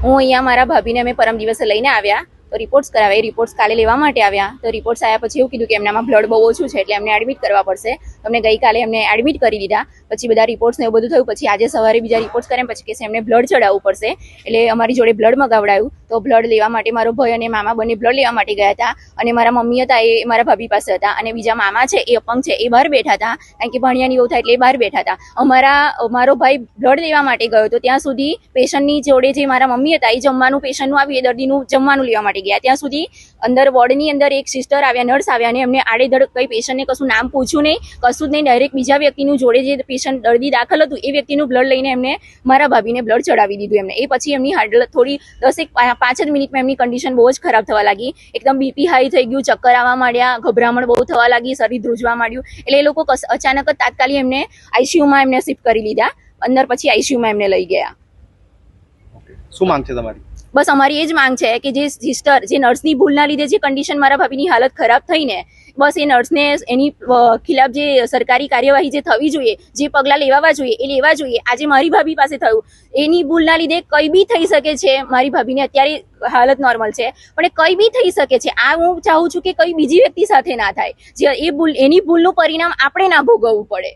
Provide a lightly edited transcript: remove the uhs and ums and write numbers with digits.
હું અહીંયા મારા ભાભીને અમે પરમ દિવસે લઈને આવ્યા તો રિપોર્ટ્સ કરાવ્યા. રિપોર્ટ્સ કાલે લેવા માટે આવ્યા તો રિપોર્ટ્સ આવ્યા પછી એવું કીધું કે એમનામાં બ્લડ બહુ ઓછું છે એટલે એમને એડમિટ કરવા પડશે. અમને ગઈકાલે એમને એડમિટ કરી દીધા. પછી બધા રિપોર્ટ્સ ને એવું બધું થયું. પછી આજે સવારે બીજા રિપોર્ટ્સ કર્યા પછી કે એમને બ્લડ ચડાવવું પડશે. એટલે અમારી જોડે બ્લડ મગાવડાયું. તો બ્લડ લેવા માટે મારો ભાઈ અને મામા બંને બ્લડ લેવા માટે ગયા હતા અને મારા મમ્મી હતા એ મારા ભાભી પાસે હતા અને બીજા મામા છે એ અપંગ છે એ બહાર બેઠા હતા કારણ કે ભણિયાની એવું થાય એટલે એ બહાર બેઠા હતા. મારો ભાઈ બ્લડ લેવા માટે ગયો તો ત્યાં સુધી પેશન્ટની જોડે જે મારા મમ્મી હતા એ જમવાનું પેશન્ટનું આવ્યું એ દર્દીનું જમવાનું લેવા માટે ગયા. ત્યાં સુધી અંદર વોર્ડની અંદર એક સિસ્ટર આવ્યા, નર્સ આવ્યા અને એમને આડેધડ કઈ પેશન્ટને કશું નામ પૂછ્યું નહીં, કશું જ નહીં. ડાયરેક્ટ બીજા વ્યક્તિનું જોડે જે પેશન્ટ દર્દી દાખલ હતું એ વ્યક્તિનું બ્લડ લઈને એમને મારા ભાભીને બ્લડ ચડાવી દીધું એમને. એ પછી એમની હાલત થોડી 5 જ મિનિટમાં એમની કન્ડિશન બહુ જ ખરાબ થવા લાગી. એકદમ બીપી હાઈ થઈ ગયું, ચક્કર આવવા માંડ્યા, ગભરામણ બહુ થવા લાગી, શરીર ધ્રુજવા માંડ્યું. એટલે એ લોકો અચાનક જ તાત્કાલિક એમને આઈસીયુમાં એમને શિફ્ટ કરી લીધા. અંદર પછી આઈસીયુમાં એમને લઈ ગયા. શું માંગ છે તમારી? બસ અમારી એ જ માંગ છે કે જે સિસ્ટર જે નર્સની ભૂલના લીધે જે કન્ડિશન મારા ભાભીની હાલત ખરાબ થઈને બસ એ નર્સને એની ખિલાફ જે સરકારી કાર્યવાહી જે થવી જોઈએ, જે પગલાં લેવા જોઈએ એ લેવા જોઈએ. આજે મારી ભાભી પાસે થયું એની ભૂલના લીધે કંઈ બી થઈ શકે છે. મારી ભાભીને અત્યારે હાલત નોર્મલ છે પણ એ કંઈ બી થઈ શકે છે. આ હું ચાહું છું કે કઈ બીજી વ્યક્તિ સાથે ના થાય જે એની ભૂલનું પરિણામ આપણે ના ભોગવવું પડે.